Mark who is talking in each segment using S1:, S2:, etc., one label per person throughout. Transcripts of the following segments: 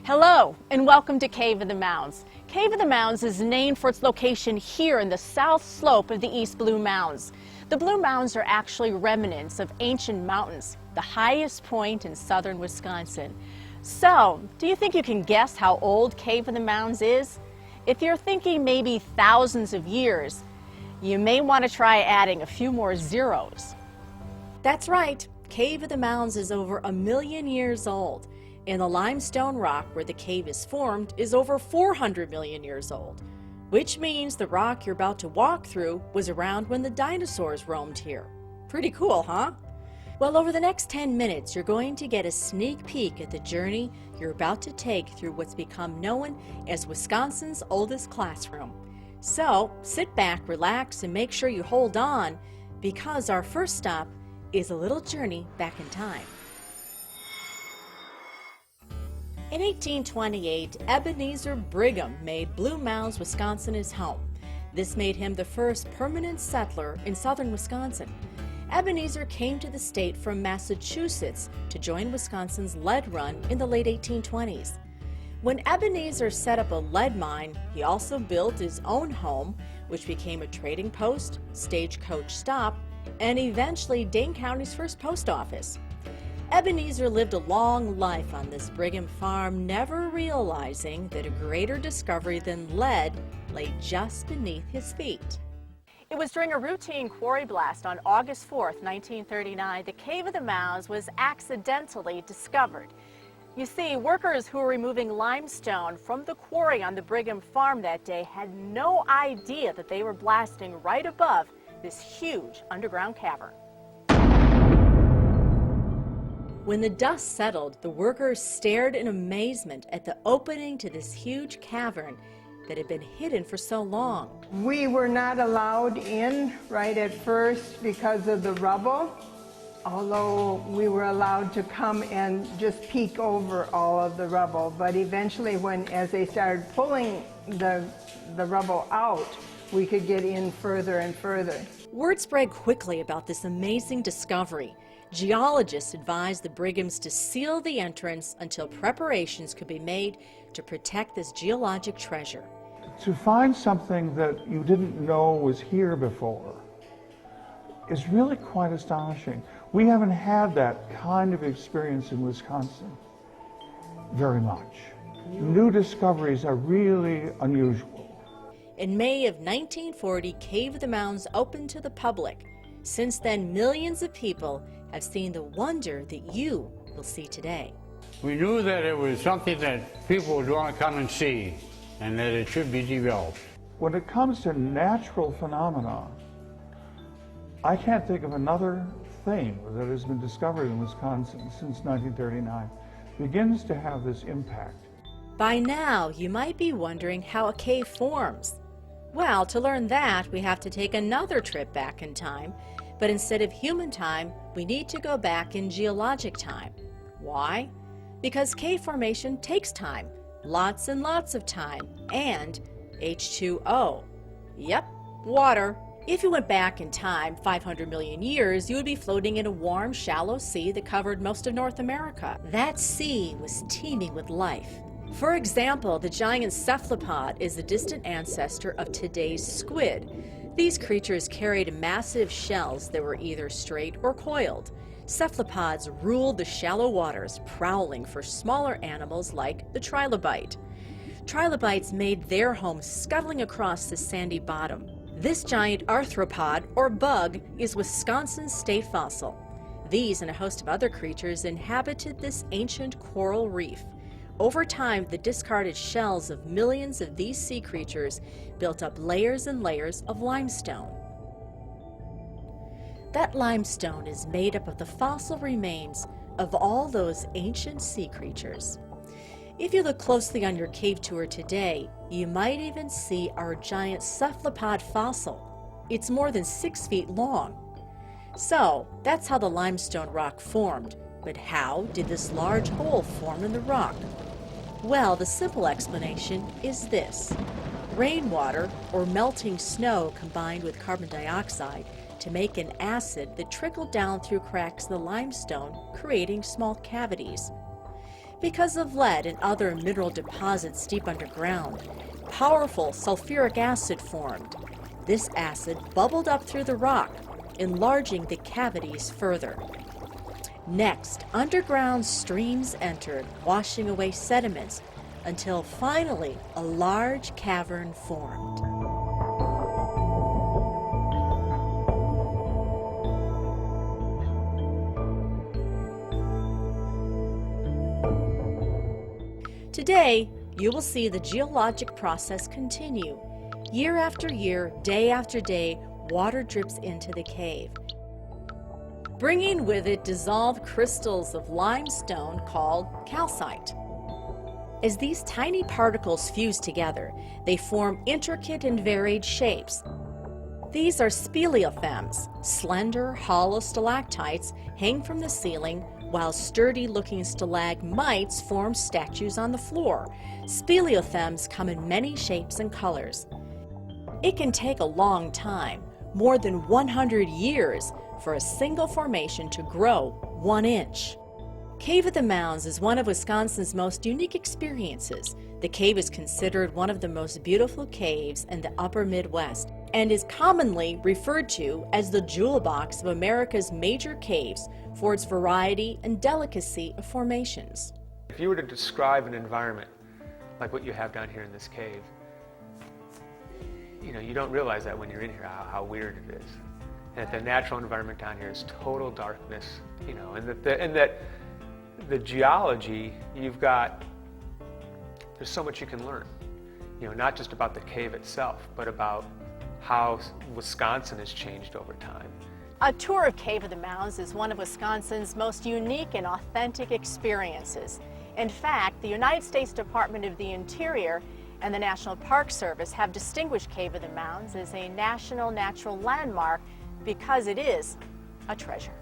S1: Hello, and welcome to Cave of the Mounds. Cave of the Mounds is named for its location here in the south slope of the East Blue Mounds. The Blue Mounds are actually remnants of ancient mountains, the highest point in southern Wisconsin. So, do you think you can guess how old Cave of the Mounds is? If you're thinking maybe thousands of years, you may want to try adding a few more zeros. That's right, Cave of the Mounds is over 1 million years old, and the limestone rock where the cave is formed is over 400 million years old, which means the rock you're about to walk through was around when the dinosaurs roamed here. Pretty cool, huh? Well, over the next 10 minutes, you're going to get a sneak peek at the journey you're about to take through what's become known as Wisconsin's oldest classroom. So, sit back, relax, and make sure you hold on, because our first stop is a little journey back in time. In 1828, Ebenezer Brigham made Blue Mounds, Wisconsin his home. This made him the first permanent settler in southern Wisconsin. Ebenezer came to the state from Massachusetts to join Wisconsin's lead run in the late 1820s. When Ebenezer set up a lead mine, he also built his own home, which became a trading post, stagecoach stop, and eventually Dane County's first post office. Ebenezer lived a long life on this Brigham farm, never realizing that a greater discovery than lead lay just beneath his feet. It was during a routine quarry blast on August 4th, 1939, the Cave of the Mounds was accidentally discovered. You see, workers who were removing limestone from the quarry on the Brigham farm that day had no idea that they were blasting right above this huge underground cavern. When the dust settled, the workers stared in amazement at the opening to this huge cavern that had been hidden for so long.
S2: We were not allowed in right at first because of the rubble, although we were allowed to come and just peek over all of the rubble. But eventually, as they started pulling the rubble out, we could get in further and further.
S1: Word spread quickly about this amazing discovery. Geologists advised the Brighams to seal the entrance until preparations could be made to protect this geologic treasure.
S3: To find something that you didn't know was here before is really quite astonishing. We haven't had that kind of experience in Wisconsin very much. New discoveries are really unusual.
S1: In May of 1940, Cave of the Mounds opened to the public. Since then, millions of people have seen the wonder that you will see today.
S4: We knew that it was something that people would want to come and see, and that it should be developed.
S3: When it comes to natural phenomena, I can't think of another thing that has been discovered in Wisconsin since 1939 begins to have this impact.
S1: By now, you might be wondering how a cave forms. Well, to learn that, we have to take another trip back in time, but instead of human time, we need to go back in geologic time. Why? Because cave formation takes time, lots and lots of time, and H2O. Yep, water. If you went back in time 500 million years, you would be floating in a warm, shallow sea that covered most of North America. That sea was teeming with life. For example, the giant cephalopod is the distant ancestor of today's squid. These creatures carried massive shells that were either straight or coiled. Cephalopods ruled the shallow waters, prowling for smaller animals like the trilobite. Trilobites made their home scuttling across the sandy bottom. This giant arthropod, or bug, is Wisconsin's state fossil. These and a host of other creatures inhabited this ancient coral reef. Over time, the discarded shells of millions of these sea creatures built up layers and layers of limestone. That limestone is made up of the fossil remains of all those ancient sea creatures. If you look closely on your cave tour today, you might even see our giant cephalopod fossil. It's more than 6 feet long. So, that's how the limestone rock formed. But how did this large hole form in the rock? Well, the simple explanation is this. Rainwater, or melting snow, combined with carbon dioxide to make an acid that trickled down through cracks in the limestone, creating small cavities. Because of lead and other mineral deposits deep underground, powerful sulfuric acid formed. This acid bubbled up through the rock, enlarging the cavities further. Next, underground streams entered, washing away sediments, until finally a large cavern formed. Today, you will see the geologic process continue. Year after year, day after day, water drips into the cave, bringing with it dissolved crystals of limestone called calcite. As these tiny particles fuse together, they form intricate and varied shapes. These are speleothems, slender, hollow stalactites hang from the ceiling, while sturdy-looking stalagmites form statues on the floor. Speleothems come in many shapes and colors. It can take a long time, more than 100 years, for a single formation to grow 1 inch. Cave of the Mounds is one of Wisconsin's most unique experiences. The cave is considered one of the most beautiful caves in the upper Midwest and is commonly referred to as the jewel box of America's major caves for its variety and delicacy of formations.
S5: If you were to describe an environment like what you have down here in this cave, you don't realize that when you're in here how weird it is. And that the natural environment down here is total darkness, and that the geology there's so much you can learn, not just about the cave itself, but about how Wisconsin has changed over time.
S1: A tour of Cave of the Mounds is one of Wisconsin's most unique and authentic experiences. In fact, the United States Department of the Interior and the National Park Service have distinguished Cave of the Mounds as a national natural landmark because it is a treasure.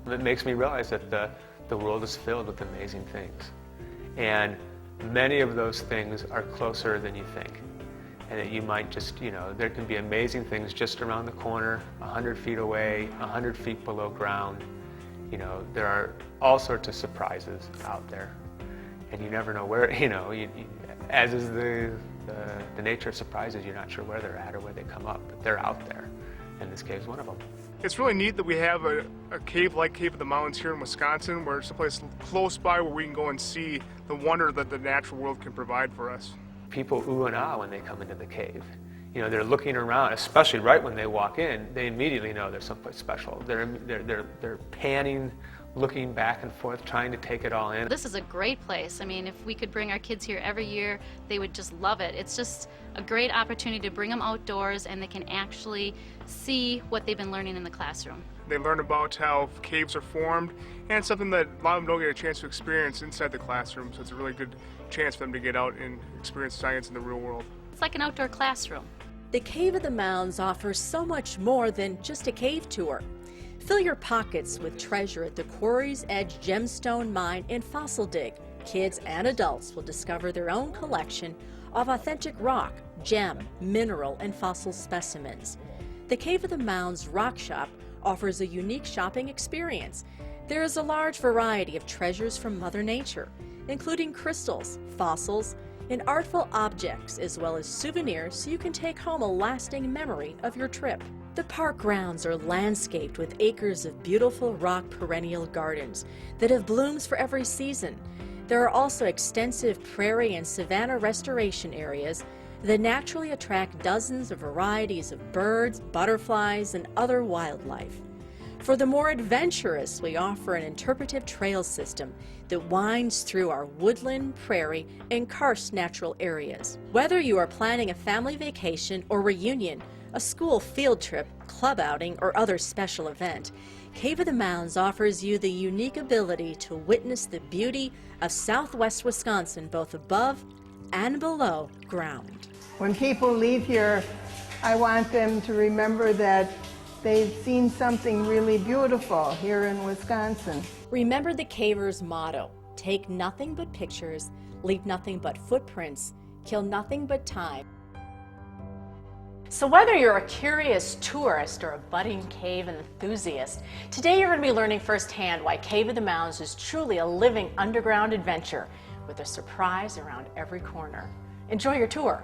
S5: It makes me realize that the world is filled with amazing things. And many of those things are closer than you think. And that you might just, there can be amazing things just around the corner, 100 feet away, 100 feet below ground. There are all sorts of surprises out there. And you never know where, as is the nature of surprises, you're not sure where they're at or where they come up, but they're out there. And this cave's one of them.
S6: It's really neat that we have a cave like Cave of the Mounds here in Wisconsin, where it's a place close by where we can go and see the wonder that the natural world can provide for us.
S5: People ooh and ah when they come into the cave. They're looking around, especially right when they walk in, they immediately know there's someplace special. They're panning, looking back and forth, trying to take it all in.
S7: This is a great place. I mean, if we could bring our kids here every year, they would just love it. It's just a great opportunity to bring them outdoors and they can actually see what they've been learning in the classroom.
S6: They learn about how caves are formed, and it's something that a lot of them don't get a chance to experience inside the classroom, so it's a really good chance for them to get out and experience science in the real world.
S7: It's like an outdoor classroom.
S1: The Cave of the Mounds offers so much more than just a cave tour. Fill your pockets with treasure at the Quarry's Edge Gemstone Mine and Fossil Dig. Kids and adults will discover their own collection of authentic rock, gem, mineral, and fossil specimens. The Cave of the Mounds Rock Shop offers a unique shopping experience. There is a large variety of treasures from Mother Nature, including crystals, fossils, and artful objects, as well as souvenirs so you can take home a lasting memory of your trip. The park grounds are landscaped with acres of beautiful rock perennial gardens that have blooms for every season. There are also extensive prairie and savanna restoration areas that naturally attract dozens of varieties of birds, butterflies, and other wildlife. For the more adventurous, we offer an interpretive trail system that winds through our woodland, prairie, and karst natural areas. Whether you are planning a family vacation or reunion, a school field trip, club outing, or other special event, Cave of the Mounds offers you the unique ability to witness the beauty of southwest Wisconsin both above and below ground.
S2: When people leave here, I want them to remember that they've seen something really beautiful here in Wisconsin.
S1: Remember the caver's motto: take nothing but pictures, leave nothing but footprints, kill nothing but time. So whether you're a curious tourist or a budding cave enthusiast, today you're going to be learning firsthand why Cave of the Mounds is truly a living underground adventure. with a surprise around every corner. Enjoy your tour.